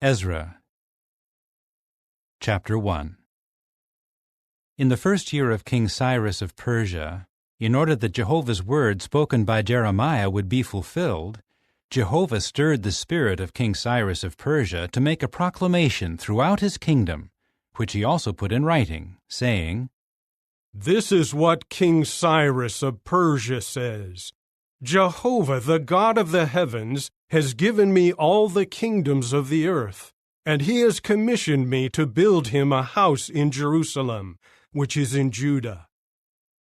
Ezra. Chapter 1. In the first year of King Cyrus of Persia, in order that Jehovah's word spoken by Jeremiah would be fulfilled, Jehovah stirred the spirit of King Cyrus of Persia to make a proclamation throughout his kingdom, which he also put in writing, saying, This is what King Cyrus of Persia says. Jehovah, the God of the heavens, has given me all the kingdoms of the earth, and he has commissioned me to build him a house in Jerusalem, which is in Judah.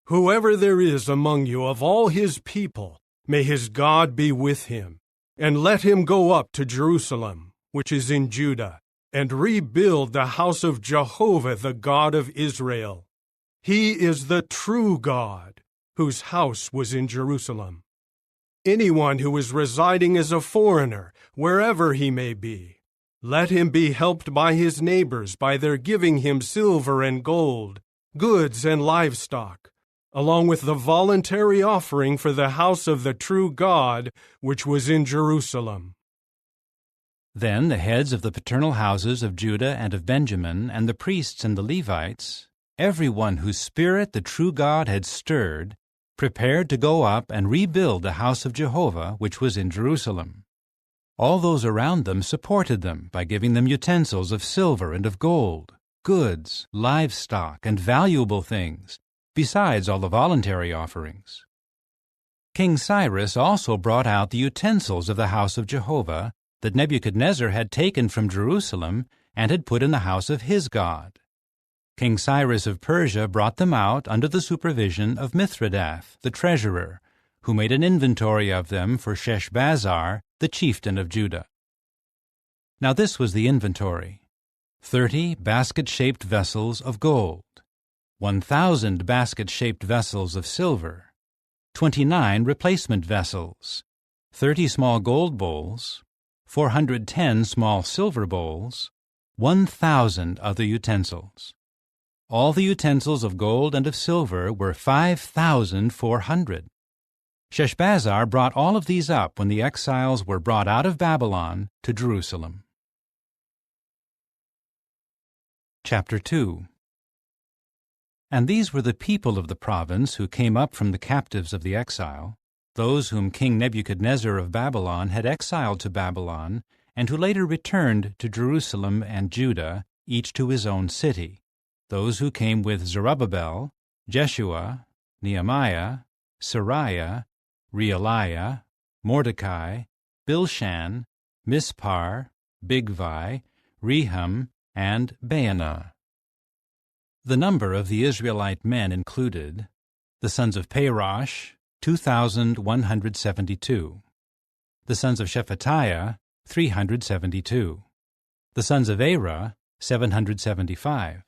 Whoever there is among you of all his people, may his God be with him, and let him go up to Jerusalem, which is in Judah, and rebuild the house of Jehovah, the God of Israel. He is the true God, whose house was in Jerusalem. Anyone who is residing as a foreigner, wherever he may be, let him be helped by his neighbors by their giving him silver and gold, goods and livestock, along with the voluntary offering for the house of the true God, which was in Jerusalem. Then the heads of the paternal houses of Judah and of Benjamin, and the priests and the Levites, every one whose spirit the true God had stirred, prepared to go up and rebuild the house of Jehovah, which was in Jerusalem. All those around them supported them by giving them utensils of silver and of gold, goods, livestock, and valuable things, besides all the voluntary offerings. King Cyrus also brought out the utensils of the house of Jehovah that Nebuchadnezzar had taken from Jerusalem and had put in the house of his God. King Cyrus of Persia brought them out under the supervision of Mithredath, the treasurer, who made an inventory of them for Sheshbazzar, the chieftain of Judah. Now this was the inventory: 30 basket-shaped vessels of gold, 1,000 basket-shaped vessels of silver, 29 replacement vessels, 30 small gold bowls, 410 small silver bowls, 1,000 other utensils. All the utensils of gold and of silver were 5,400. Sheshbazzar brought all of these up when the exiles were brought out of Babylon to Jerusalem. Chapter 2. And these were the people of the province who came up from the captives of the exile, those whom King Nebuchadnezzar of Babylon had exiled to Babylon, and who later returned to Jerusalem and Judah, each to his own city. Those who came with Zerubbabel, Jeshua, Nehemiah, Sariah, Realiah, Mordecai, Bilshan, Mispar, Bigvai, Rehum, and Baanah. The number of the Israelite men included the sons of Parosh, 2,172. The sons of Shephatiah, 372. The sons of Arah, 775.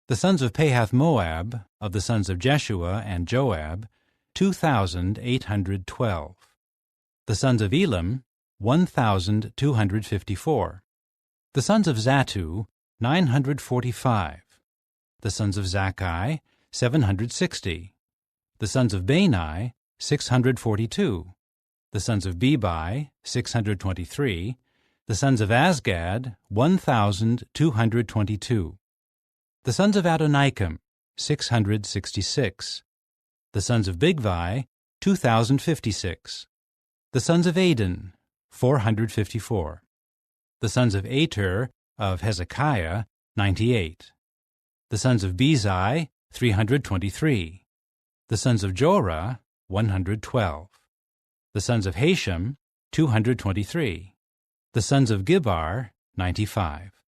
The sons of Pahath-Moab, of the sons of Jeshua and Joab, 2,812. The sons of Elam, 1,254. The sons of Zattu, 945. The sons of Zakkai, 760. The sons of Bani, 642. The sons of Bebai, 623. The sons of Azgad, 1,222. The sons of Adonikam, 666. The sons of Bigvai, 2,056. The sons of Adin, 454. The sons of Ater of Hezekiah, 98. The sons of Bezai, 323. The sons of Jorah, 112. The sons of Hashem, 223. The sons of Gibbar, 95.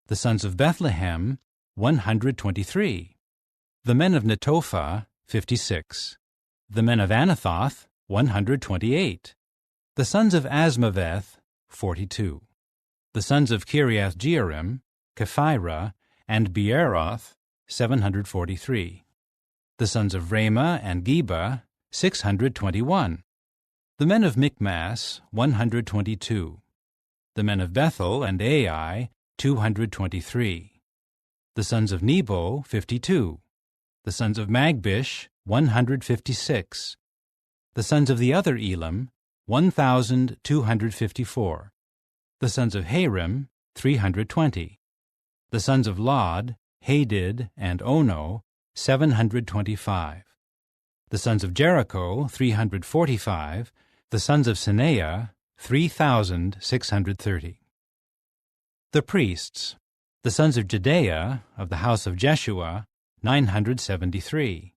The sons of Bethlehem, 123. The men of Netophah, 56. The men of Anathoth, 128. The sons of Asmaveth, 42. The sons of Kiriath-Jearim, Kephirah, and Beeroth, 743. The sons of Ramah and Geba, 621. The men of Michmas, 122. The men of Bethel and Ai, 223. The sons of Nebo, 52. The sons of Magbish, 156. The sons of the other Elam, 1,254. The sons of Harim, 320. The sons of Lod, Hadid, and Ono, 725. The sons of Jericho, 345. The sons of Sineah, 3,630. The priests. The sons of Judea, of the house of Jeshua, 973.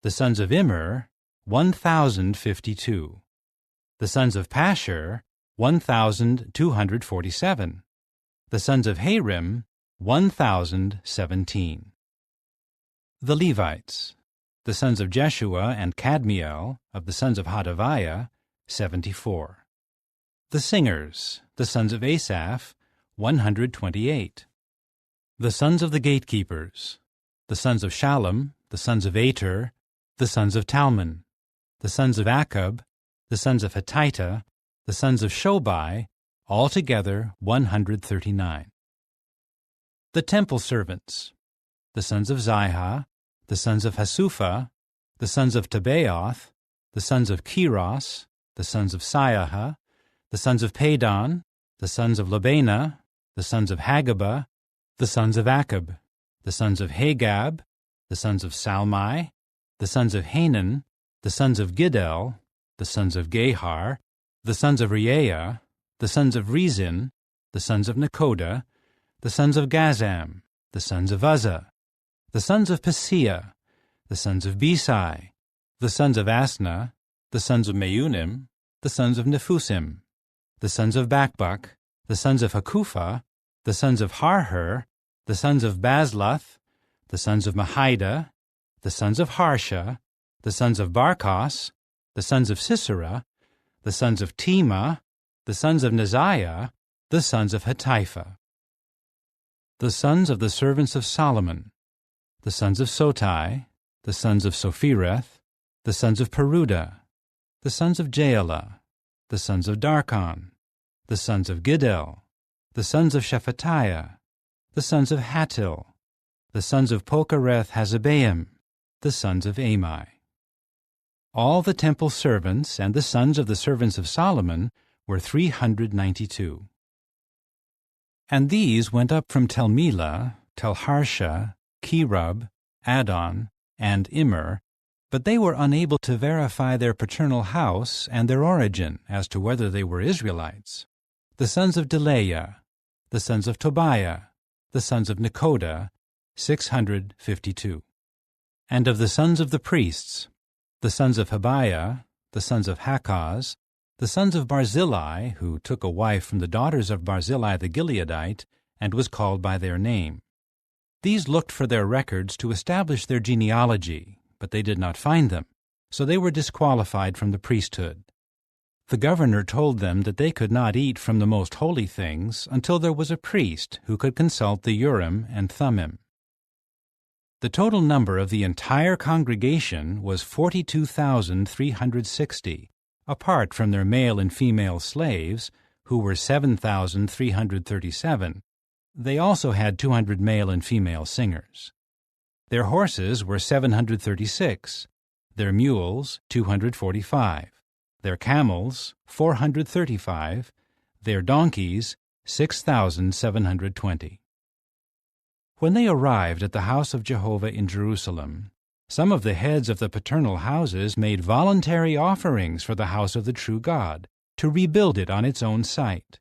The sons of Immer, 1,052. The sons of Pashur, 1,247. The sons of Harim, 1,017. The Levites. The sons of Jeshua and Kadmiel, of the sons of Hodaviah, 74. The singers. The sons of Asaph, 128. The sons of the gatekeepers. The sons of Shallum, the sons of Ater, the sons of Talmon. The sons of Akkub, the sons of Hatita, the sons of Shobai, altogether 139. The temple servants. The sons of Ziha, the sons of Hasupha, the sons of Tabaoth, the sons of Keros, the sons of Siaha, the sons of Padon, the sons of Labana, the sons of Hagabah, the sons of Akkub, the sons of Hagab, the sons of Salmai, the sons of Hanan, the sons of Giddel, the sons of Gehar, the sons of Reaiah, the sons of Rezin, the sons of Nekoda, the sons of Gazam, the sons of Uzzah, the sons of Paseah, the sons of Besai, the sons of Asna, the sons of Meunim, the sons of Nephusim, the sons of Bakbuk, the sons of Hakupha, the sons of Harher, the sons of Bazluth, the sons of Mahida, the sons of Harsha, the sons of Barkos, the sons of Sisera, the sons of Tema, the sons of Neziah, the sons of Hatipha. The sons of the servants of Solomon, the sons of Sotai, the sons of Sophereth, the sons of Peruda, the sons of Jaala, the sons of Darkon, the sons of Giddel, the sons of Shephatiah, the sons of Hattil, the sons of Pokereth-Hazzebaim, the sons of Amai. All the temple servants and the sons of the servants of Solomon were 392. And these went up from Tel-Melah, Tel-Harsha, Kerub, Adon, and Immer, but they were unable to verify their paternal house and their origin as to whether they were Israelites. The sons of Delaiah, the sons of Tobiah, the sons of Nekoda, 652. And of the sons of the priests, the sons of Habiah, the sons of Hakkoz, the sons of Barzillai, who took a wife from the daughters of Barzillai the Gileadite, and was called by their name. These looked for their records to establish their genealogy, but they did not find them, so they were disqualified from the priesthood. The governor told them that they could not eat from the most holy things until there was a priest who could consult the Urim and Thummim. The total number of the entire congregation was 42,360, apart from their male and female slaves, who were 7,337. They also had 200 male and female singers. Their horses were 736, their mules 245, their camels 435, their donkeys 6,720. When they arrived at the house of Jehovah in Jerusalem, some of the heads of the paternal houses made voluntary offerings for the house of the true God, to rebuild it on its own site.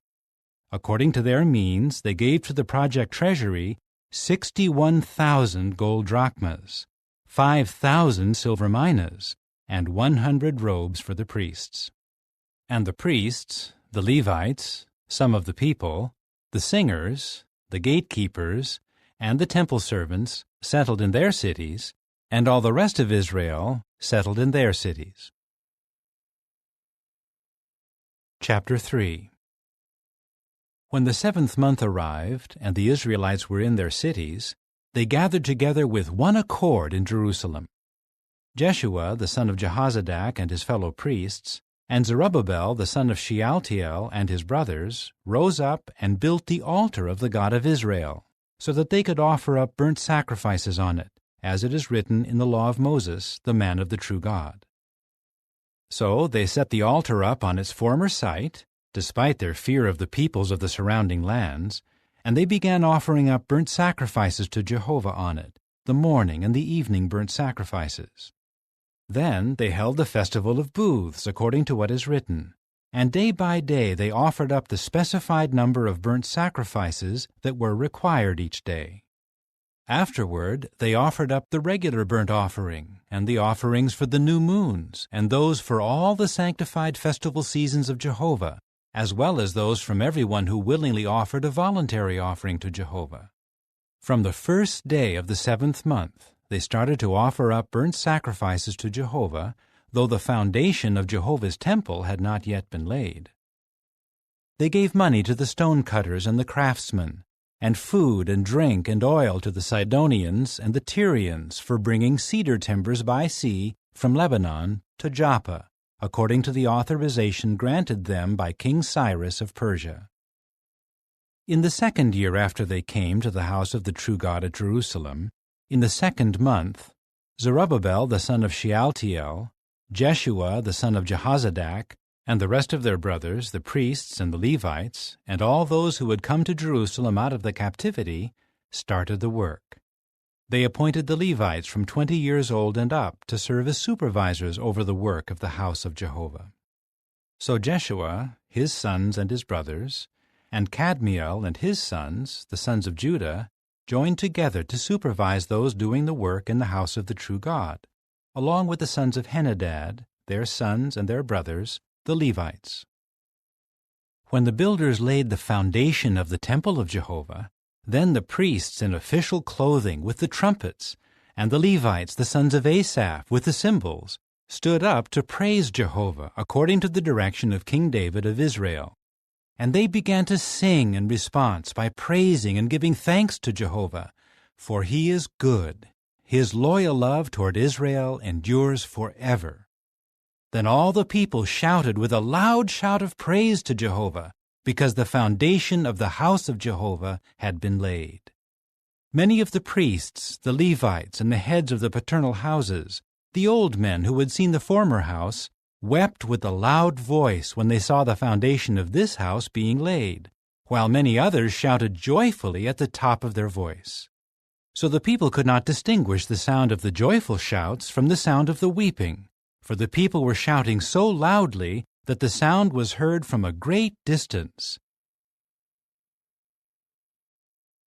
According to their means, they gave to the project treasury 61,000 gold drachmas, 5,000 silver minas, and 100 robes for the priests. And the priests, the Levites, some of the people, the singers, the gatekeepers, and the temple servants settled in their cities, and all the rest of Israel settled in their cities. Chapter 3. When the 7th month arrived, and the Israelites were in their cities, they gathered together with one accord in Jerusalem. Jeshua, the son of Jehozadak, and his fellow priests, and Zerubbabel, the son of Shealtiel, and his brothers, rose up and built the altar of the God of Israel, so that they could offer up burnt sacrifices on it, as it is written in the law of Moses, the man of the true God. So they set the altar up on its former site, despite their fear of the peoples of the surrounding lands, and they began offering up burnt sacrifices to Jehovah on it, the morning and the evening burnt sacrifices. Then they held the festival of booths, according to what is written, and day by day they offered up the specified number of burnt sacrifices that were required each day. Afterward, they offered up the regular burnt offering, and the offerings for the new moons, and those for all the sanctified festival seasons of Jehovah, as well as those from everyone who willingly offered a voluntary offering to Jehovah. From the first day of the 7th month, they started to offer up burnt sacrifices to Jehovah, though the foundation of Jehovah's temple had not yet been laid. They gave money to the stone cutters and the craftsmen, and food and drink and oil to the Sidonians and the Tyrians for bringing cedar timbers by sea from Lebanon to Joppa, according to the authorization granted them by King Cyrus of Persia. In the 2nd year after they came to the house of the true God at Jerusalem, in the 2nd month, Zerubbabel the son of Shealtiel, Jeshua the son of Jehozadak, and the rest of their brothers, the priests and the Levites, and all those who had come to Jerusalem out of the captivity, started the work. They appointed the Levites from 20 years old and up to serve as supervisors over the work of the house of Jehovah. So Jeshua, his sons and his brothers, and Kadmiel and his sons, the sons of Judah, joined together to supervise those doing the work in the house of the true God, along with the sons of Henadad, their sons and their brothers, the Levites. When the builders laid the foundation of the temple of Jehovah, then the priests in official clothing with the trumpets, and the Levites, the sons of Asaph, with the cymbals, stood up to praise Jehovah according to the direction of King David of Israel. And they began to sing in response by praising and giving thanks to Jehovah, for he is good. His loyal love toward Israel endures forever. Then all the people shouted with a loud shout of praise to Jehovah, because the foundation of the house of Jehovah had been laid. Many of the priests, the Levites, and the heads of the paternal houses, the old men who had seen the former house, wept with a loud voice when they saw the foundation of this house being laid, while many others shouted joyfully at the top of their voice. So the people could not distinguish the sound of the joyful shouts from the sound of the weeping, for the people were shouting so loudly that the sound was heard from a great distance.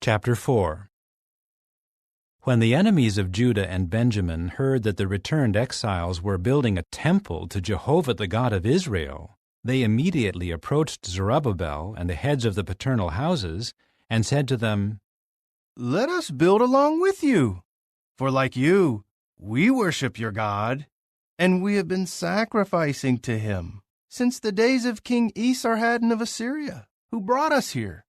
Chapter 4. When the enemies of Judah and Benjamin heard that the returned exiles were building a temple to Jehovah the God of Israel, they immediately approached Zerubbabel and the heads of the paternal houses and said to them, "Let us build along with you, for like you, we worship your God, and we have been sacrificing to him since the days of King Esarhaddon of Assyria, who brought us here."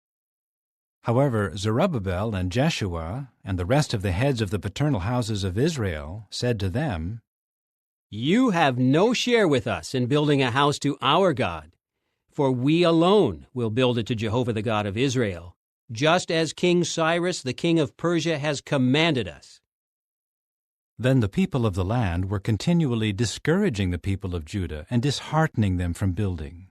However, Zerubbabel and Jeshua and the rest of the heads of the paternal houses of Israel said to them, "You have no share with us in building a house to our God, for we alone will build it to Jehovah the God of Israel, just as King Cyrus the king of Persia has commanded us." Then the people of the land were continually discouraging the people of Judah and disheartening them from building.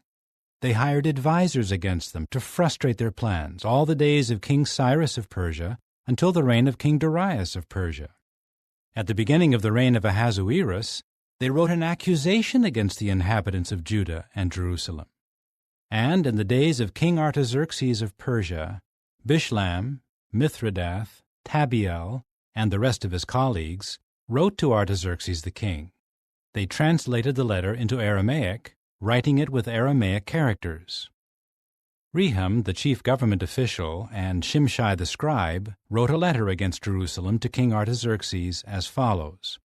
They hired advisers against them to frustrate their plans all the days of King Cyrus of Persia until the reign of King Darius of Persia. At the beginning of the reign of Ahasuerus, they wrote an accusation against the inhabitants of Judah and Jerusalem. And in the days of King Artaxerxes of Persia, Bishlam, Mithridath, Tabiel, and the rest of his colleagues wrote to Artaxerxes the king. They translated the letter into Aramaic, writing it with Aramaic characters. Rehum, the chief government official, and Shimshai the scribe wrote a letter against Jerusalem to King Artaxerxes as follows.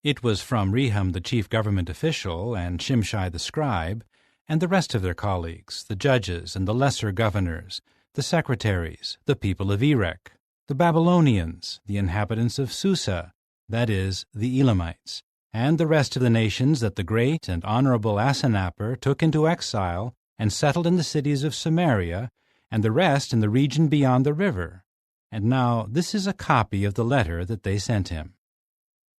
It was from Rehum, the chief government official, and Shimshai the scribe, and the rest of their colleagues, the judges and the lesser governors, the secretaries, the people of Erech, the Babylonians, the inhabitants of Susa, that is, the Elamites, and the rest of the nations that the great and honorable Asanappar took into exile and settled in the cities of Samaria, and the rest in the region beyond the river. And now this is a copy of the letter that they sent him.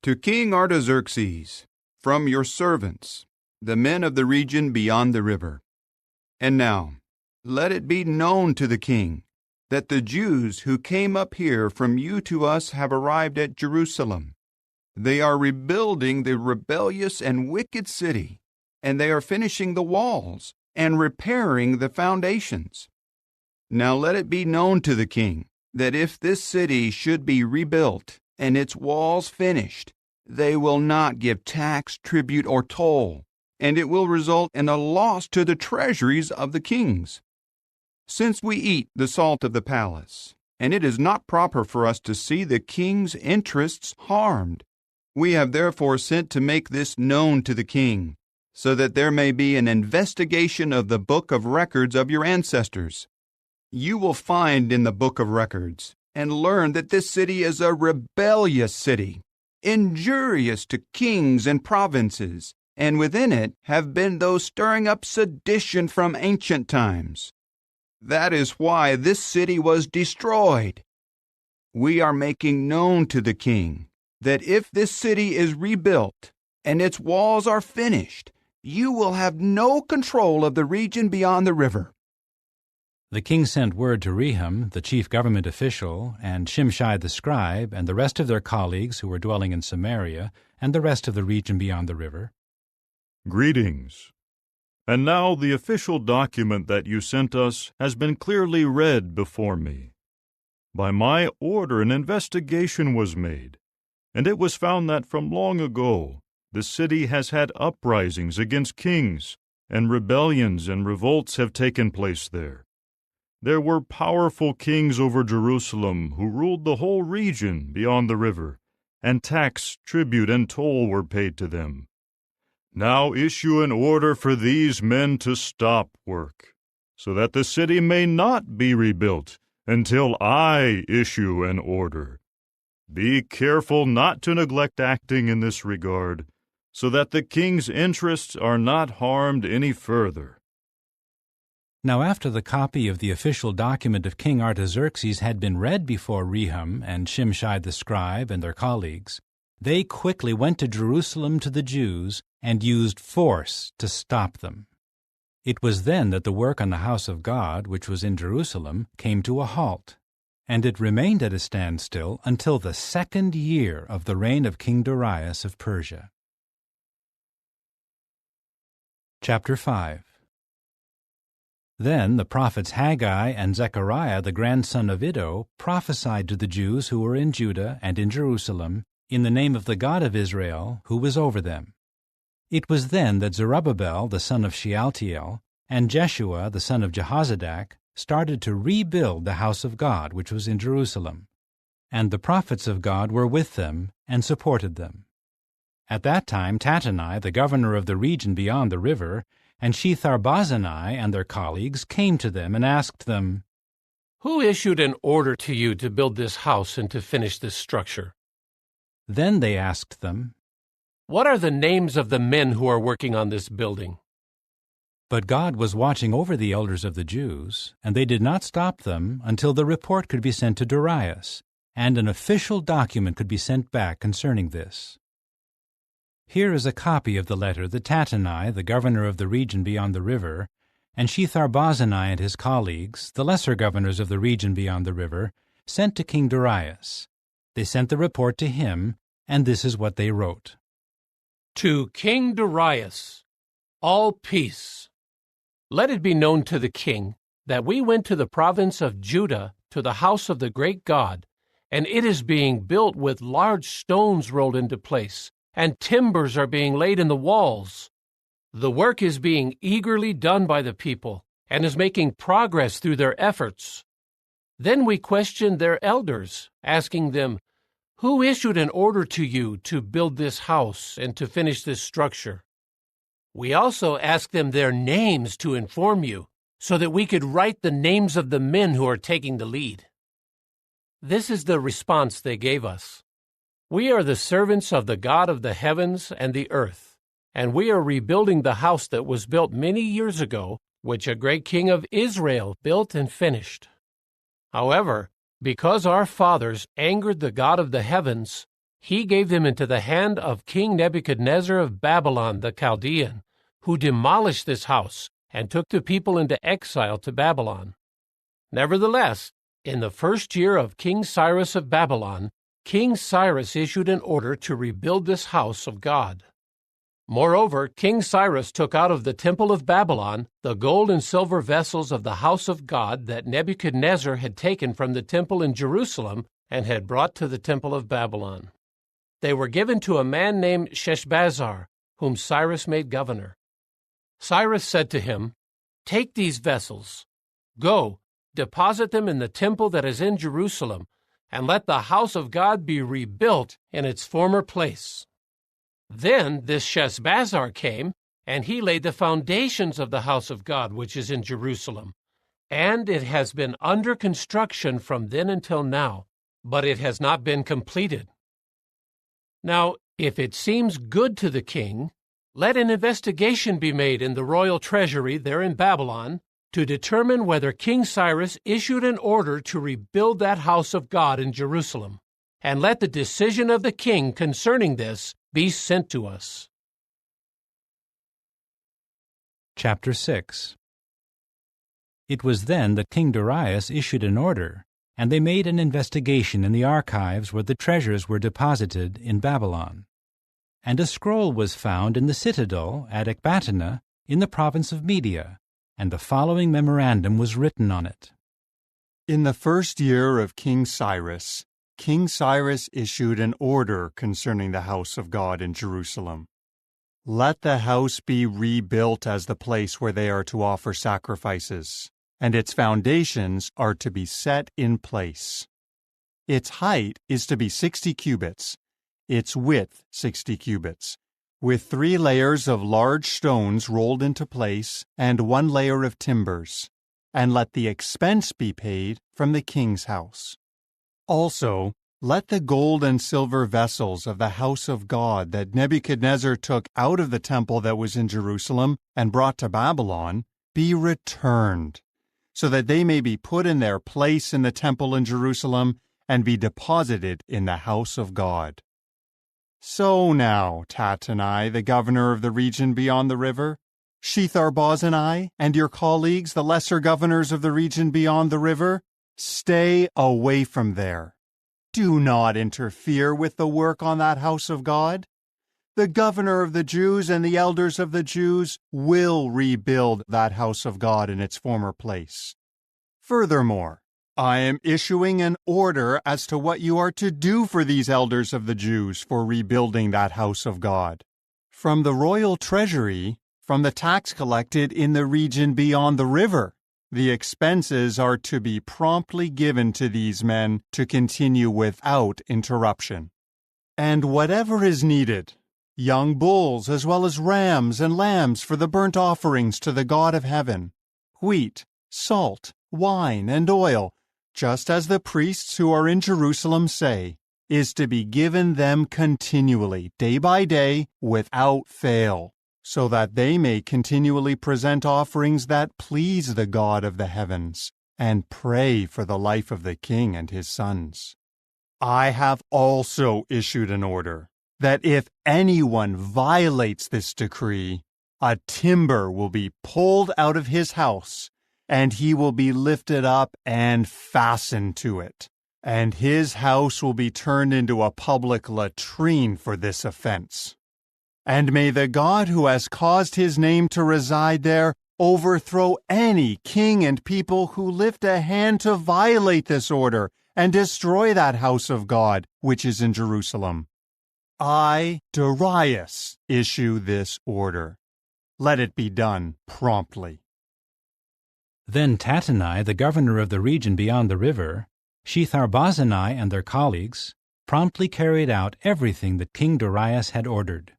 To King Artaxerxes, from your servants, the men of the region beyond the river. And now, let it be known to the king that the Jews who came up here from you to us have arrived at Jerusalem. They are rebuilding the rebellious and wicked city, and they are finishing the walls and repairing the foundations. Now let it be known to the king that if this city should be rebuilt and its walls finished, they will not give tax, tribute, or toll, and it will result in a loss to the treasuries of the kings. Since we eat the salt of the palace, and it is not proper for us to see the king's interests harmed, we have therefore sent to make this known to the king, so that there may be an investigation of the book of records of your ancestors. You will find in the book of records and learn that this city is a rebellious city, injurious to kings and provinces, and within it have been those stirring up sedition from ancient times. That is why this city was destroyed. We are making known to the king that if this city is rebuilt and its walls are finished, you will have no control of the region beyond the river. The king sent word to Rehum, the chief government official, and Shimshai the scribe, and the rest of their colleagues who were dwelling in Samaria, and the rest of the region beyond the river. Greetings. And now the official document that you sent us has been clearly read before me. By my order an investigation was made, and it was found that from long ago the city has had uprisings against kings, and rebellions and revolts have taken place there. There were powerful kings over Jerusalem who ruled the whole region beyond the river, and tax, tribute, and toll were paid to them. Now issue an order for these men to stop work, so that the city may not be rebuilt until I issue an order. Be careful not to neglect acting in this regard, so that the king's interests are not harmed any further. Now after the copy of the official document of King Artaxerxes had been read before Rehum and Shimshai the scribe and their colleagues, they quickly went to Jerusalem to the Jews and used force to stop them. It was then that the work on the house of God, which was in Jerusalem, came to a halt, and it remained at a standstill until the 2nd year of the reign of King Darius of Persia. Chapter 5. Then the prophets Haggai and Zechariah the grandson of Iddo prophesied to the Jews who were in Judah and in Jerusalem in the name of the God of Israel, who was over them. It was then that Zerubbabel the son of Shealtiel and Jeshua the son of Jehozadak started to rebuild the house of God which was in Jerusalem, and the prophets of God were with them and supported them. At that time Tattenai, the governor of the region beyond the river, and Shethar-bozenai and their colleagues came to them and asked them, "Who issued an order to you to build this house and to finish this structure?" Then they asked them, "What are the names of the men who are working on this building?" But God was watching over the elders of the Jews, and they did not stop them until the report could be sent to Darius, and an official document could be sent back concerning this. Here is a copy of the letter that Tattenai, the governor of the region beyond the river, and Shethar-bozenai and his colleagues, the lesser governors of the region beyond the river, sent to King Darius. They sent the report to him, and this is what they wrote. To King Darius, all peace. Let it be known to the king that we went to the province of Judah to the house of the great God, and it is being built with large stones rolled into place, and timbers are being laid in the walls. The work is being eagerly done by the people, and is making progress through their efforts. Then we questioned their elders, asking them, "Who issued an order to you to build this house and to finish this structure?" We also asked them their names to inform you, so that we could write the names of the men who are taking the lead. This is the response they gave us. We are the servants of the God of the heavens and the earth, and we are rebuilding the house that was built many years ago, which a great king of Israel built and finished. However, because our fathers angered the God of the heavens, he gave them into the hand of King Nebuchadnezzar of Babylon the Chaldean, who demolished this house and took the people into exile to Babylon. Nevertheless, In the first year of King Cyrus of Babylon, King Cyrus issued an order to rebuild this house of God. Moreover, King Cyrus took out of the temple of Babylon the gold and silver vessels of the house of God that Nebuchadnezzar had taken from the temple in Jerusalem and had brought to the temple of Babylon. They were given to a man named Sheshbazzar, whom Cyrus made governor. Cyrus said to him, "Take these vessels, go, deposit them in the temple that is in Jerusalem, and let the house of God be rebuilt in its former place." Then this Sheshbazzar came, and he laid the foundations of the house of God which is in Jerusalem, and it has been under construction from then until now, but it has not been completed. Now, if it seems good to the king, let an investigation be made in the royal treasury there in Babylon to determine whether King Cyrus issued an order to rebuild that house of God in Jerusalem, and let the decision of the king concerning this be sent to us. Chapter 6. It was then that King Darius issued an order, and they made an investigation in the archives where the treasures were deposited in Babylon. And a scroll was found in the citadel at Ecbatana in the province of Media, and the following memorandum was written on it. In the first year of King Cyrus issued an order concerning the house of God in Jerusalem. Let the house be rebuilt as the place where they are to offer sacrifices, and its foundations are to be set in place. Its height is to be 60 cubits, its width 60 cubits, with 3 layers of large stones rolled into place and 1 layer of timbers, and let the expense be paid from the king's house. Also, let the gold and silver vessels of the house of God that Nebuchadnezzar took out of the temple that was in Jerusalem and brought to Babylon be returned, so that they may be put in their place in the temple in Jerusalem and be deposited in the house of God. So now, Tattenai, the governor of the region beyond the river, Shethar-bozenai, and your colleagues, the lesser governors of the region beyond the river, stay away from there. Do not interfere with the work on that house of God. The governor of the Jews and the elders of the Jews will rebuild that house of God in its former place. Furthermore, I am issuing an order as to what you are to do for these elders of the Jews for rebuilding that house of God. From the royal treasury, from the tax collected in the region beyond the river, the expenses are to be promptly given to these men to continue without interruption. And whatever is needed, young bulls as well as rams and lambs for the burnt offerings to the God of heaven, wheat, salt, wine, and oil, just as the priests who are in Jerusalem say, is to be given them continually, day by day, without fail, so that they may continually present offerings that please the God of the heavens, and pray for the life of the king and his sons. I have also issued an order that if anyone violates this decree, a timber will be pulled out of his house, and he will be lifted up and fastened to it, and his house will be turned into a public latrine for this offense. And may the God who has caused his name to reside there overthrow any king and people who lift a hand to violate this order and destroy that house of God which is in Jerusalem. I, Darius, issue this order. Let it be done promptly. Then Tattenai, the governor of the region beyond the river, Shethar-bozenai and their colleagues, promptly carried out everything that King Darius had ordered.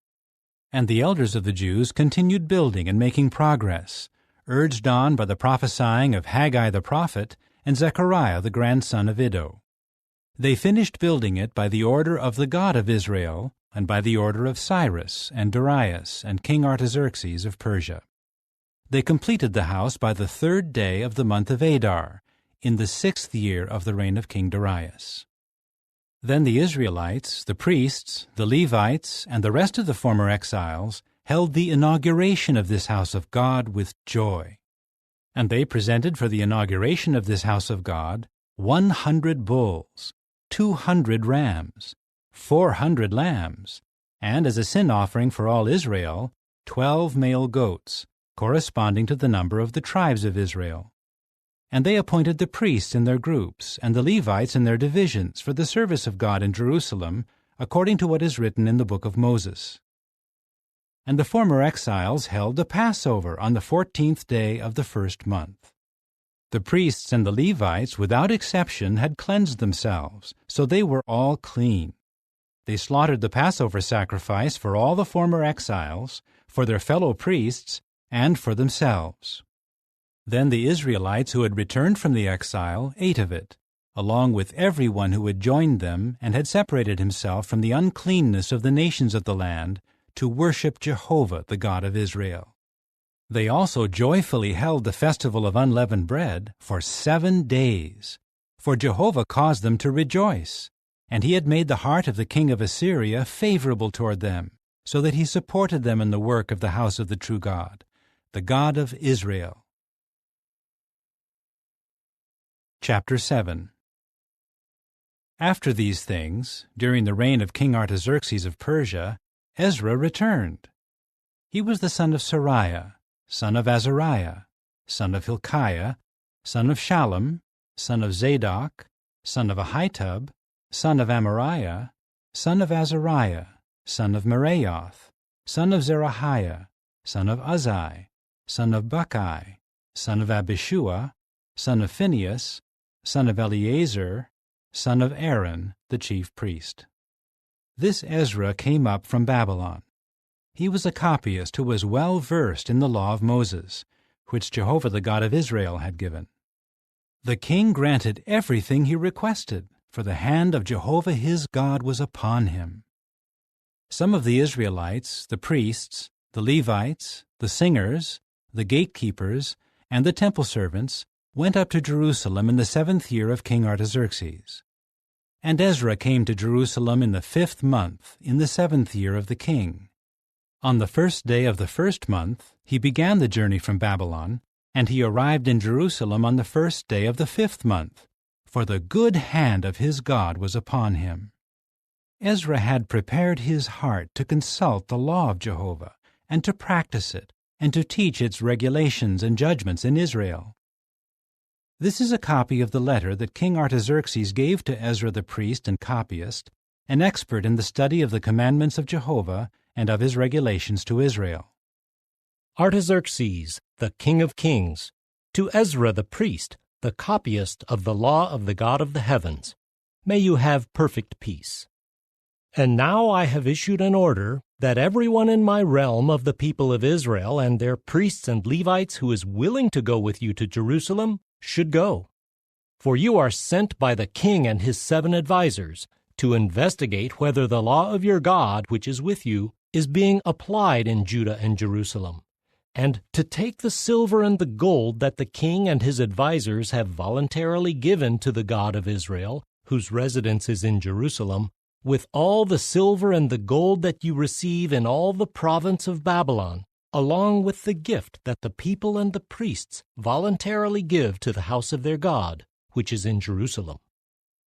And the elders of the Jews continued building and making progress, urged on by the prophesying of Haggai the prophet and Zechariah the grandson of Iddo. They finished building it by the order of the God of Israel, and by the order of Cyrus and Darius and King Artaxerxes of Persia. They completed the house by the 3rd day of the month of Adar, in the 6th year of the reign of King Darius. Then the Israelites, the priests, the Levites, and the rest of the former exiles held the inauguration of this house of God with joy. And they presented for the inauguration of this house of God 100 bulls, 200 rams, 400 lambs, and as a sin offering for all Israel, 12 male goats, corresponding to the number of the tribes of Israel. And they appointed the priests in their groups, and the Levites in their divisions, for the service of God in Jerusalem, according to what is written in the book of Moses. And the former exiles held the Passover on the 14th day of the first month. The priests and the Levites, without exception, had cleansed themselves, so they were all clean. They slaughtered the Passover sacrifice for all the former exiles, for their fellow priests, and for themselves. Then the Israelites who had returned from the exile ate of it, along with everyone who had joined them and had separated himself from the uncleanness of the nations of the land to worship Jehovah, the God of Israel. They also joyfully held the festival of unleavened bread for 7 days, for Jehovah caused them to rejoice, and he had made the heart of the king of Assyria favorable toward them, so that he supported them in the work of the house of the true God, the God of Israel. Chapter 7. After these things, during the reign of King Artaxerxes of Persia, Ezra returned. He was the son of Seraiah, son of Azariah, son of Hilkiah, son of Shallum, son of Zadok, son of Ahitub, son of Amariah, son of Azariah, son of Meraioth, son of Zerahiah, son of Uzzi, son of Bucci, son of Abishua, son of Phinehas, son of Eleazar, son of Aaron, the chief priest. This Ezra came up from Babylon. He was a copyist who was well versed in the law of Moses, which Jehovah the God of Israel had given. The king granted everything he requested, for the hand of Jehovah his God was upon him. Some of the Israelites, the priests, the Levites, the singers, the gatekeepers, and the temple servants went up to Jerusalem in the 7th year of King Artaxerxes. And Ezra came to Jerusalem in the 5th month, in the 7th year of the king. On the 1st day of the 1st month, he began the journey from Babylon, and he arrived in Jerusalem on the 1st day of the 5th month, for the good hand of his God was upon him. Ezra had prepared his heart to consult the law of Jehovah, and to practice it, and to teach its regulations and judgments in Israel. This is a copy of the letter that King Artaxerxes gave to Ezra the priest and copyist, an expert in the study of the commandments of Jehovah and of his regulations to Israel. Artaxerxes, the king of kings, to Ezra the priest, the copyist of the law of the God of the heavens, may you have perfect peace. And now I have issued an order that everyone in my realm of the people of Israel and their priests and Levites who is willing to go with you to Jerusalem should go. For you are sent by the king and his 7 advisers to investigate whether the law of your God, which is with you, is being applied in Judah and Jerusalem, and to take the silver and the gold that the king and his advisers have voluntarily given to the God of Israel, whose residence is in Jerusalem, with all the silver and the gold that you receive in all the province of Babylon, along with the gift that the people and the priests voluntarily give to the house of their God, which is in Jerusalem.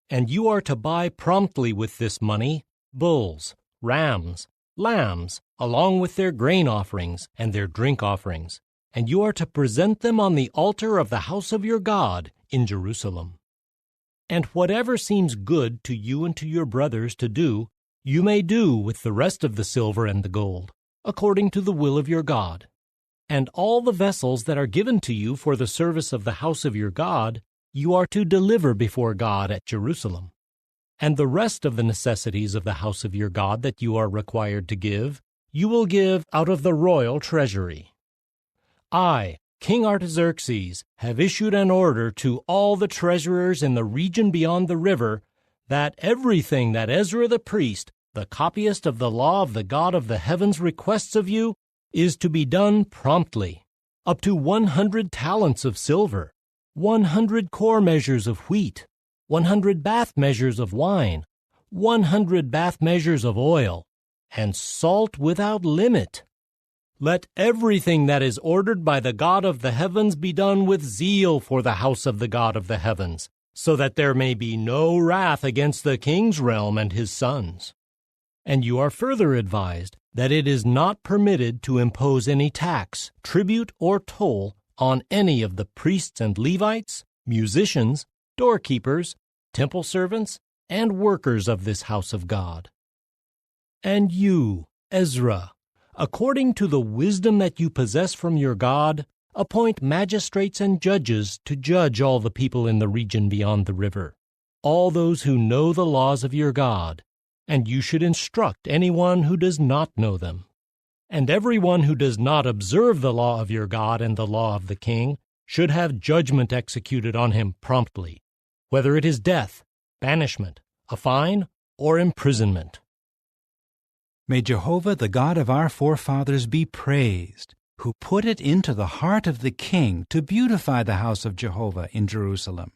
And you are to buy promptly with this money bulls, rams, lambs, along with their grain offerings and their drink offerings, and you are to present them on the altar of the house of your God in Jerusalem. And whatever seems good to you and to your brothers to do, you may do with the rest of the silver and the gold, according to the will of your God. And all the vessels that are given to you for the service of the house of your God, you are to deliver before God at Jerusalem. And the rest of the necessities of the house of your God that you are required to give, you will give out of the royal treasury. I, King Artaxerxes, have issued an order to all the treasurers in the region beyond the river that everything that Ezra the priest, the copyist of the law of the God of the heavens, requests of you is to be done promptly, up to 100 talents of silver, 100 core measures of wheat, 100 bath measures of wine, 100 bath measures of oil, and salt without limit. Let everything that is ordered by the God of the heavens be done with zeal for the house of the God of the heavens, so that there may be no wrath against the king's realm and his sons. And you are further advised that it is not permitted to impose any tax, tribute, or toll on any of the priests and Levites, musicians, doorkeepers, temple servants, and workers of this house of God. And you, Ezra, according to the wisdom that you possess from your God, appoint magistrates and judges to judge all the people in the region beyond the river, all those who know the laws of your God, and you should instruct anyone who does not know them. And everyone who does not observe the law of your God and the law of the king should have judgment executed on him promptly, whether it is death, banishment, a fine, or imprisonment. May Jehovah, the God of our forefathers, be praised, who put it into the heart of the king to beautify the house of Jehovah in Jerusalem.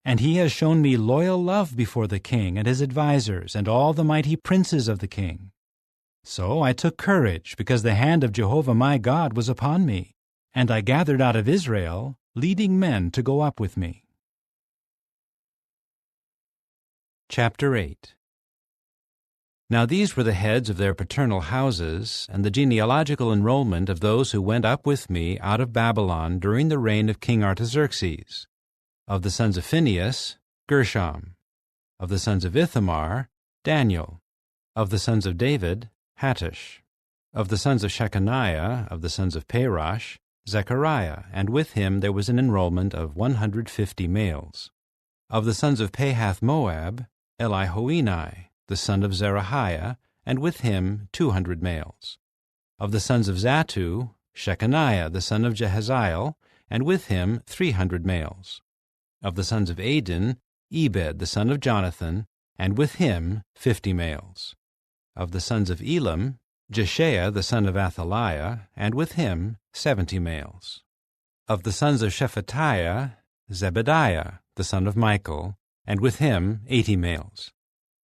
And he has shown me loyal love before the king and his advisers and all the mighty princes of the king. So I took courage, because the hand of Jehovah my God was upon me, and I gathered out of Israel leading men to go up with me. Chapter 8. Now these were the heads of their paternal houses, and the genealogical enrollment of those who went up with me out of Babylon during the reign of King Artaxerxes. Of the sons of Phinehas, Gershom. Of the sons of Ithamar, Daniel. Of the sons of David, Hattush. Of the sons of Shechaniah, of the sons of Parosh, Zechariah, and with him there was an enrollment of 150 males. Of the sons of Pahath-Moab, Elihoenai, the son of Zerahiah, and with him 200 males. Of the sons of Zattu, Shechaniah, the son of Jehaziel, and with him 300 males. Of the sons of Adin, Ebed, the son of Jonathan, and with him 50 males. Of the sons of Elam, Jeshaiah, the son of Athaliah, and with him 70 males. Of the sons of Shephatiah, Zebediah, the son of Michael, and with him 80 males.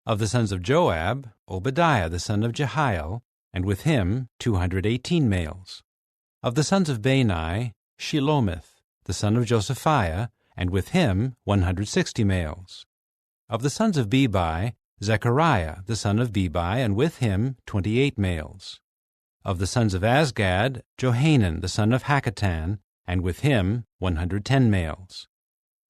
Of the sons of Joab, Obadiah the son of Jehiel, and with him 218 males. Of the sons of Bani, Shelomith, the son of Josephiah, and with him 160 males. Of the sons of Bebai, Zechariah the son of Bebai, and with him 28 males. Of the sons of Azgad, Johanan the son of Hakatan, and with him 110 males.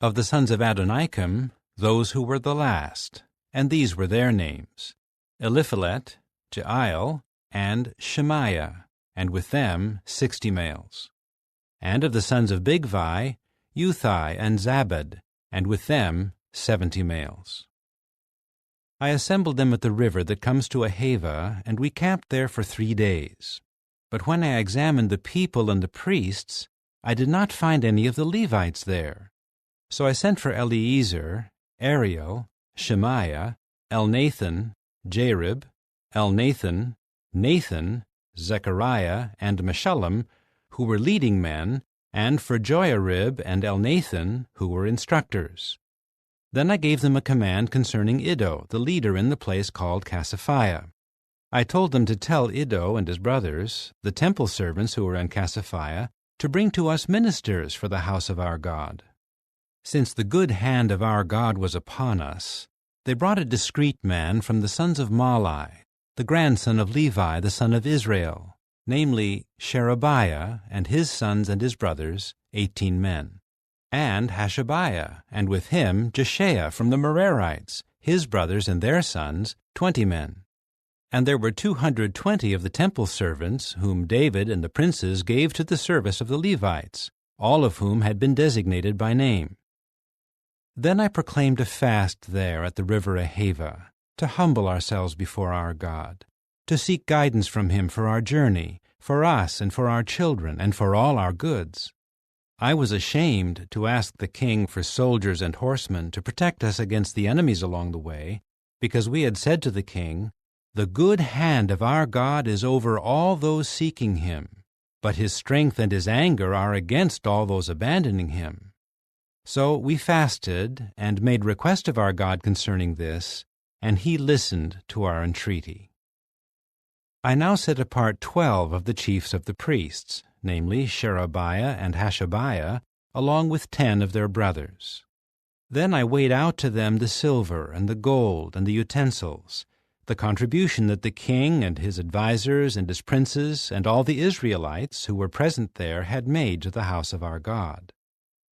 Of the sons of Adonikam, those who were the last, and these were their names: Eliphalet, Jeiel, and Shemaiah, and with them 60 males. And of the sons of Bigvai, Uthai and Zabad, and with them 70 males. I assembled them at the river that comes to Ahava, and we camped there for 3 days. But when I examined the people and the priests, I did not find any of the Levites there. So I sent for Eliezer, Ariel, Shemaiah, Elnathan, Jarib, Elnathan, Nathan, Zechariah, and Meshullam, who were leading men, and for Joiarib and Elnathan, who were instructors. Then I gave them a command concerning Iddo, the leader in the place called Casaphiah. I told them to tell Iddo and his brothers, the temple servants who were in Casaphiah, to bring to us ministers for the house of our God. Since the good hand of our God was upon us, they brought a discreet man from the sons of Malai, the grandson of Levi the son of Israel, namely Sherebiah, and his sons and his brothers, 18 men, and Hashabiah, and with him Jeshaiah from the Merarites, his brothers and their sons, 20 men. And there were 220 of the temple servants, whom David and the princes gave to the service of the Levites, all of whom had been designated by name. Then I proclaimed a fast there at the river Ahava, to humble ourselves before our God, to seek guidance from him for our journey, for us and for our children, and for all our goods. I was ashamed to ask the king for soldiers and horsemen to protect us against the enemies along the way, because we had said to the king, "The good hand of our God is over all those seeking him, but his strength and his anger are against all those abandoning him." So we fasted and made request of our God concerning this, and he listened to our entreaty. I now set apart 12 of the chiefs of the priests, namely Sherebiah and Hashabiah, along with 10 of their brothers. Then I weighed out to them the silver and the gold and the utensils, the contribution that the king and his advisers and his princes and all the Israelites who were present there had made to the house of our God.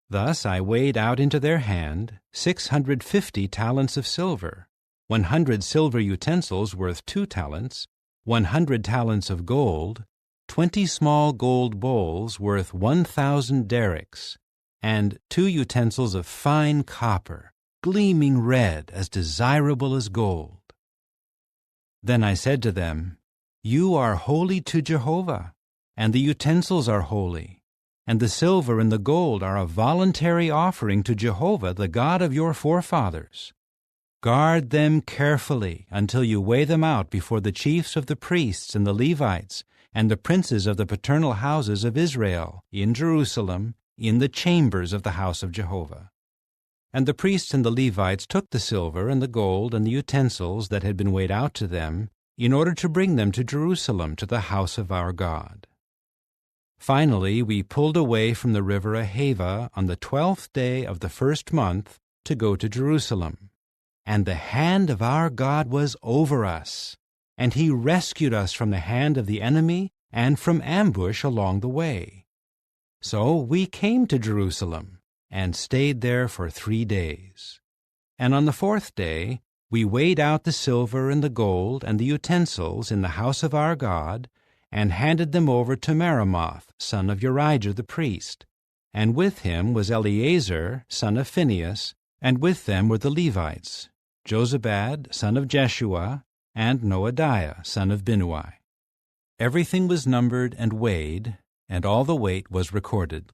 Thus I weighed out into their hand 650 talents of silver, 100 silver utensils worth 2 talents, 100 talents of gold, 20 small gold bowls worth 1,000 derricks, and 2 utensils of fine copper, gleaming red, as desirable as gold. Then I said to them, You are holy to Jehovah, and the utensils are holy, and the silver and the gold are a voluntary offering to Jehovah, the God of your forefathers. Guard them carefully until you weigh them out before the chiefs of the priests and the Levites and the princes of the paternal houses of Israel in Jerusalem, in the chambers of the house of Jehovah. And the priests and the Levites took the silver and the gold and the utensils that had been weighed out to them, in order to bring them to Jerusalem to the house of our God. Finally, we pulled away from the river Ahava on the 12th day of the first month to go to Jerusalem. And the hand of our God was over us, and he rescued us from the hand of the enemy and from ambush along the way. So we came to Jerusalem and stayed there for 3 days. And on the 4th day we weighed out the silver and the gold and the utensils in the house of our God, and handed them over to Meremoth, son of Urijah the priest. And with him was Eleazar, son of Phinehas, and with them were the Levites, Jozabad, son of Jeshua, and Noadiah, son of Binnui. Everything was numbered and weighed, and all the weight was recorded.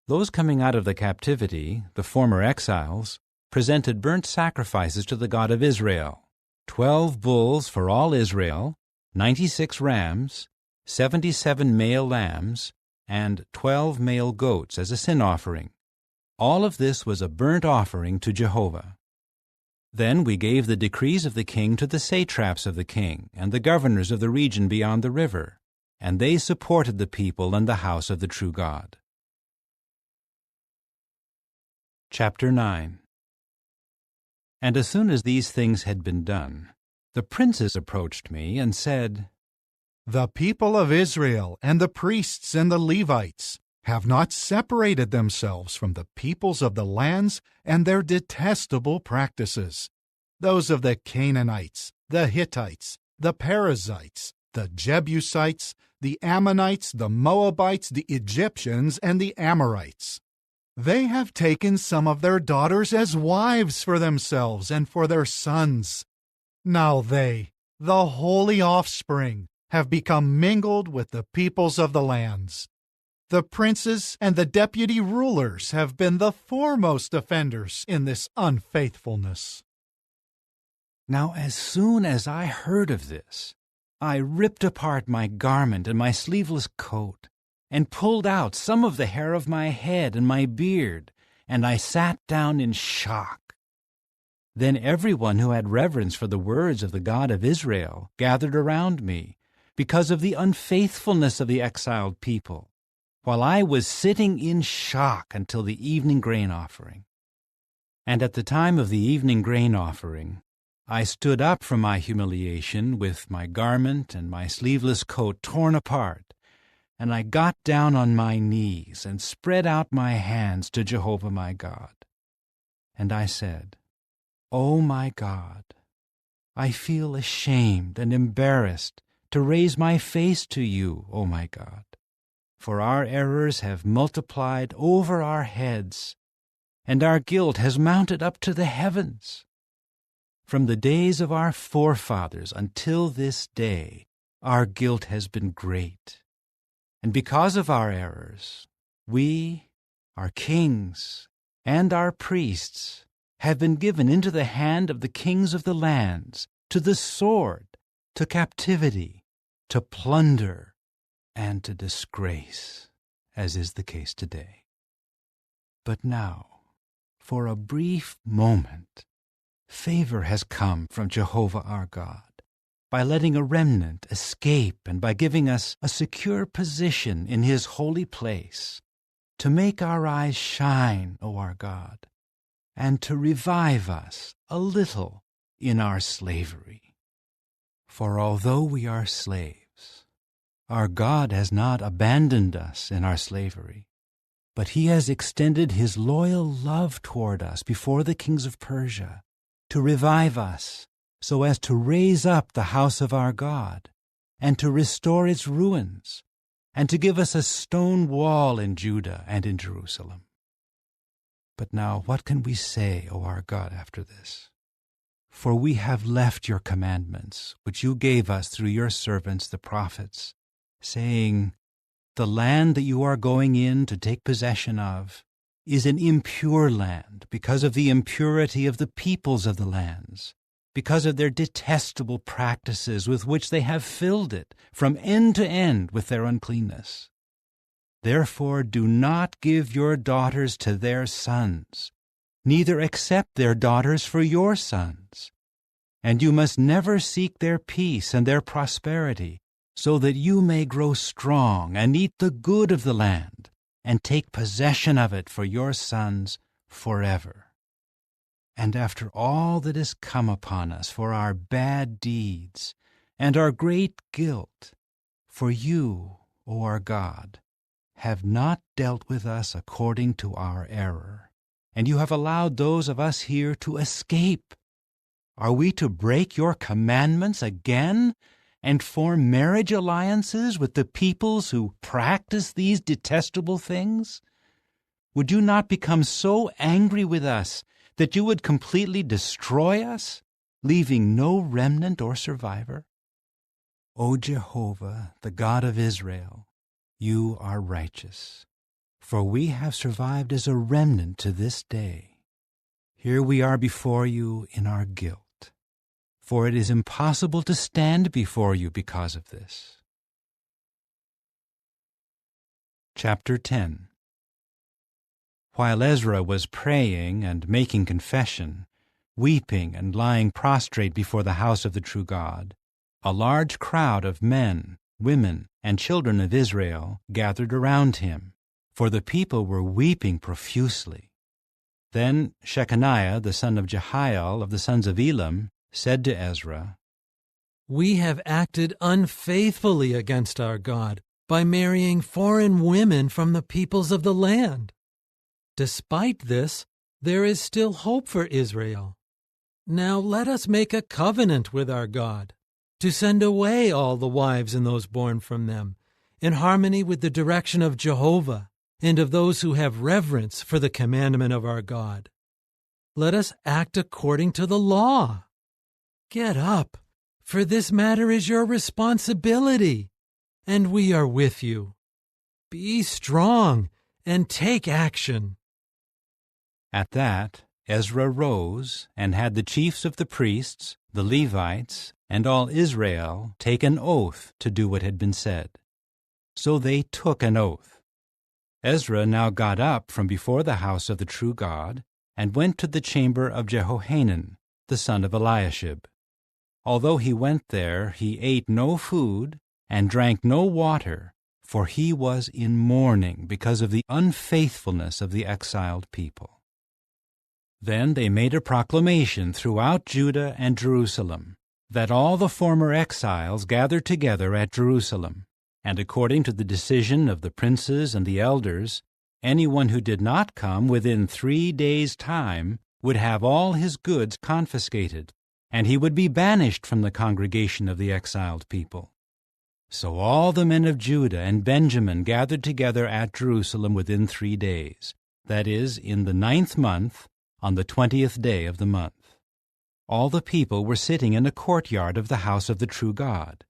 Those coming out of the captivity, the former exiles, presented burnt sacrifices to the God of Israel, 12 bulls for all Israel, 96 rams, 77 male lambs, and 12 male goats as a sin offering. All of this was a burnt offering to Jehovah. Then we gave the decrees of the king to the satraps of the king and the governors of the region beyond the river, and they supported the people and the house of the true God. Chapter 9. And as soon as these things had been done, the princes approached me and said, The people of Israel and the priests and the Levites have not separated themselves from the peoples of the lands and their detestable practices, those of the Canaanites, the Hittites, the Perizzites, the Jebusites, the Ammonites, the Moabites, the Egyptians, and the Amorites. They have taken some of their daughters as wives for themselves and for their sons. Now they, the holy offspring, have become mingled with the peoples of the lands. The princes and the deputy rulers have been the foremost offenders in this unfaithfulness. Now as soon as I heard of this, I ripped apart my garment and my sleeveless coat, and pulled out some of the hair of my head and my beard, and I sat down in shock. Then everyone who had reverence for the words of the God of Israel gathered around me, because of the unfaithfulness of the exiled people, while I was sitting in shock until the evening grain offering. And at the time of the evening grain offering, I stood up from my humiliation with my garment and my sleeveless coat torn apart, and I got down on my knees and spread out my hands to Jehovah my God. And I said, O my God, I feel ashamed and embarrassed to raise my face to you, O my God, for our errors have multiplied over our heads, and our guilt has mounted up to the heavens. From the days of our forefathers until this day, our guilt has been great. And because of our errors, we, our kings, and our priests have been given into the hand of the kings of the lands, to the sword, to captivity, to plunder, and to disgrace, as is the case today. But now, for a brief moment, favor has come from Jehovah our God, by letting a remnant escape and by giving us a secure position in his holy place, to make our eyes shine, O our God, and to revive us a little in our slavery. For although we are slaves, our God has not abandoned us in our slavery, but he has extended his loyal love toward us before the kings of Persia to revive us so as to raise up the house of our God and to restore its ruins and to give us a stone wall in Judah and in Jerusalem. But now what can we say, O our God, after this? For we have left your commandments, which you gave us through your servants the prophets, saying, the land that you are going in to take possession of is an impure land because of the impurity of the peoples of the lands, because of their detestable practices with which they have filled it from end to end with their uncleanness. Therefore do not give your daughters to their sons, neither accept their daughters for your sons. And you must never seek their peace and their prosperity, so that you may grow strong and eat the good of the land, and take possession of it for your sons forever. And after all that has come upon us for our bad deeds and our great guilt, for you, O our God, have not dealt with us according to our error, and you have allowed those of us here to escape. Are we to break your commandments again and form marriage alliances with the peoples who practice these detestable things? Would you not become so angry with us that you would completely destroy us, leaving no remnant or survivor? O Jehovah, the God of Israel, you are righteous, for we have survived as a remnant to this day. Here we are before you in our guilt, for it is impossible to stand before you because of this. Chapter 10. While Ezra was praying and making confession, weeping and lying prostrate before the house of the true God, a large crowd of men, women, and children of Israel gathered around him, for the people were weeping profusely. Then Shechaniah, the son of Jehiel of the sons of Elam, said to Ezra, We have acted unfaithfully against our God by marrying foreign women from the peoples of the land. Despite this, there is still hope for Israel. Now let us make a covenant with our God to send away all the wives and those born from them, in harmony with the direction of Jehovah and of those who have reverence for the commandment of our God. Let us act according to the law. Get up, for this matter is your responsibility, and we are with you. Be strong and take action. At that, Ezra rose and had the chiefs of the priests, the Levites, and all Israel take an oath to do what had been said. So they took an oath. Ezra now got up from before the house of the true God and went to the chamber of Jehohanan, the son of Eliashib. Although he went there, he ate no food and drank no water, for he was in mourning because of the unfaithfulness of the exiled people. Then they made a proclamation throughout Judah and Jerusalem, that all the former exiles gather together at Jerusalem, and according to the decision of the princes and the elders, anyone who did not come within 3 days' time would have all his goods confiscated, and he would be banished from the congregation of the exiled people. So all the men of Judah and Benjamin gathered together at Jerusalem within 3 days, that is, in the 9th month, on the 20th day of the month. All the people were sitting in a courtyard of the house of the true God,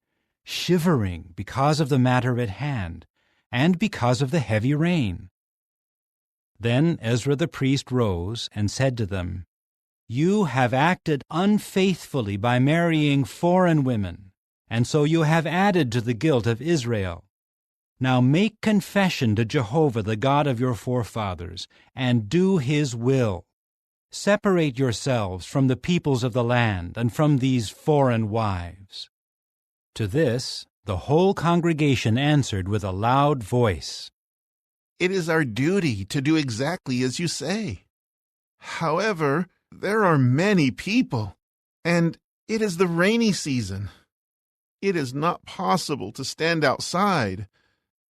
shivering because of the matter at hand, and because of the heavy rain. Then Ezra the priest rose and said to them, You have acted unfaithfully by marrying foreign women, and so you have added to the guilt of Israel. Now make confession to Jehovah, the God of your forefathers, and do his will. Separate yourselves from the peoples of the land and from these foreign wives. To this the whole congregation answered with a loud voice, It is our duty to do exactly as you say. However, there are many people, and it is the rainy season. It is not possible to stand outside,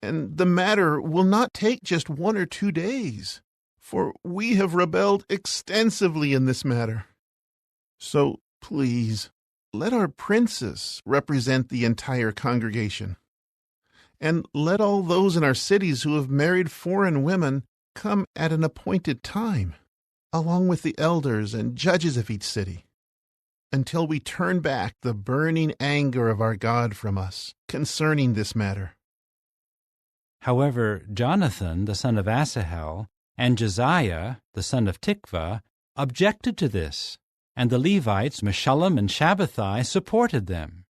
and the matter will not take just 1 or 2 days, for we have rebelled extensively in this matter. So, please, let our princes represent the entire congregation, and let all those in our cities who have married foreign women come at an appointed time, along with the elders and judges of each city, until we turn back the burning anger of our God from us concerning this matter. However, Jonathan, the son of Asahel, and Josiah, the son of Tikva, objected to this, and the Levites, Meshullam and Shabbathai, supported them.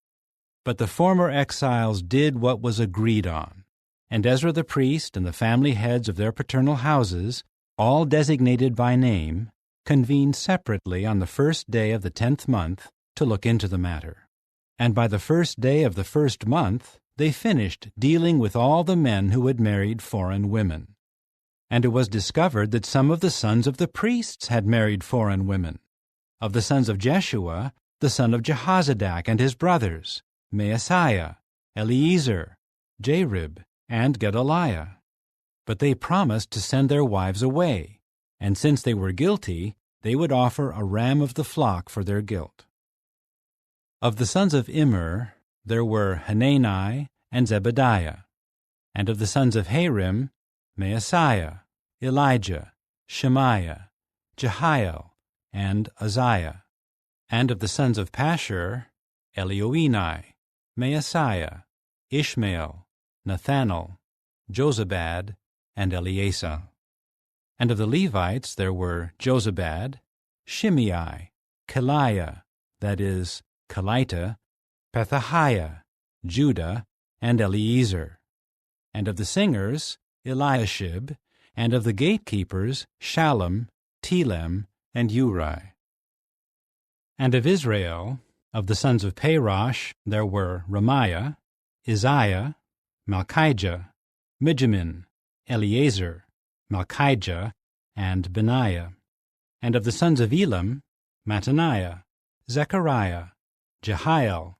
But the former exiles did what was agreed on, and Ezra the priest and the family heads of their paternal houses, all designated by name, convened separately on the first day of the 10th month to look into the matter. And by the first day of the first month they finished dealing with all the men who had married foreign women. And it was discovered that some of the sons of the priests had married foreign women. Of the sons of Jeshua, the son of Jehozadak and his brothers, Maaseiah, Eliezer, Jarib, and Gedaliah. But they promised to send their wives away, and since they were guilty, they would offer a ram of the flock for their guilt. Of the sons of Immer, there were Hanani and Zebediah. And of the sons of Harim, Maaseiah, Elijah, Shemaiah, Jehiel, and Uzziah. And of the sons of Pashur, Elioenai, Maaseiah, Ishmael, Nathanael, Jozabad, and Eleasa. And of the Levites there were Jozabad, Shimei, Keliah, that is, Kelita, Pethahiah, Judah, and Eliezer. And of the singers, Eliashib, and of the gatekeepers, Shallum, Telem, and Uri. And of Israel, of the sons of Parosh, there were Ramiah, Isaiah, Malchijah, Mijamin, Eleazar, Malchijah, and Benaiah. And of the sons of Elam, Mattaniah, Zechariah, Jehiel,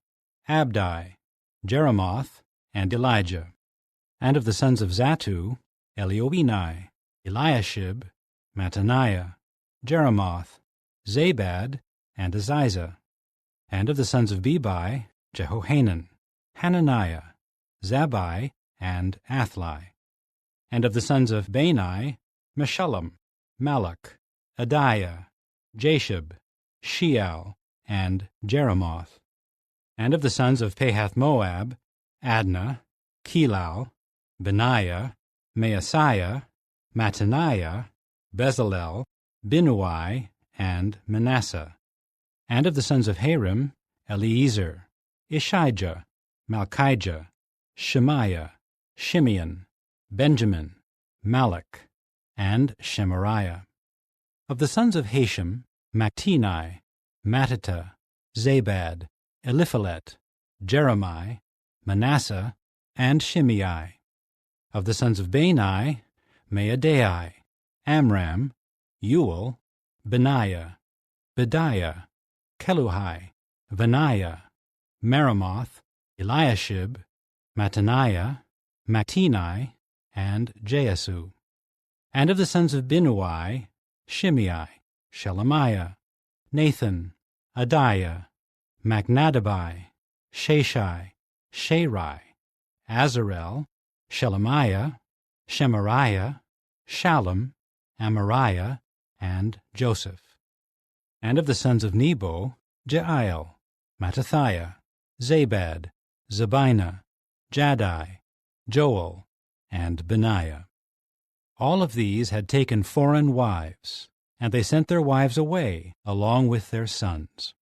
Abdi, Jeremoth, and Elijah. And of the sons of Zattu, Elioenai, Eliashib, Mattaniah, Jeremoth, Zabad, and Aziza. And of the sons of Bebai, Jehohanan, Hananiah, Zabbai, and Athli. And of the sons of Bani, Meshullam, Malach, Adiah, Jashub, Sheal, and Jeremoth. And of the sons of Pahath-Moab, Adnah, Kelal, Benaiah, Maaseiah, Mattaniah, Bezalel, Binnui, and Manasseh. And of the sons of Harim, Eliezer, Ishijah, Malchijah, Shemaiah, Shimeon, Benjamin, Malach, and Shemariah. Of the sons of Hashem, Mattini, Mattita, Zabad, Eliphalet, Jeremiah, Manasseh, and Shimei. Of the sons of Bani, Maadai, Amram, Uel, Benaiah, Bediah, Keluhi, Benaiah, Meremoth, Eliashib, Mattaniah, Mattini, and Jeasu. And of the sons of Binnui, Shimei, Shelemiah, Nathan, Adiah, Machnadabai, Sheshai, Sherai, Azarel, Shelemiah, Shemariah, Shallum, Amariah, and Joseph. And of the sons of Nebo, Jeiel, Mattathiah, Zabad, Zabina, Jaddai, Joel, and Benaiah. All of these had taken foreign wives, and they sent their wives away along with their sons.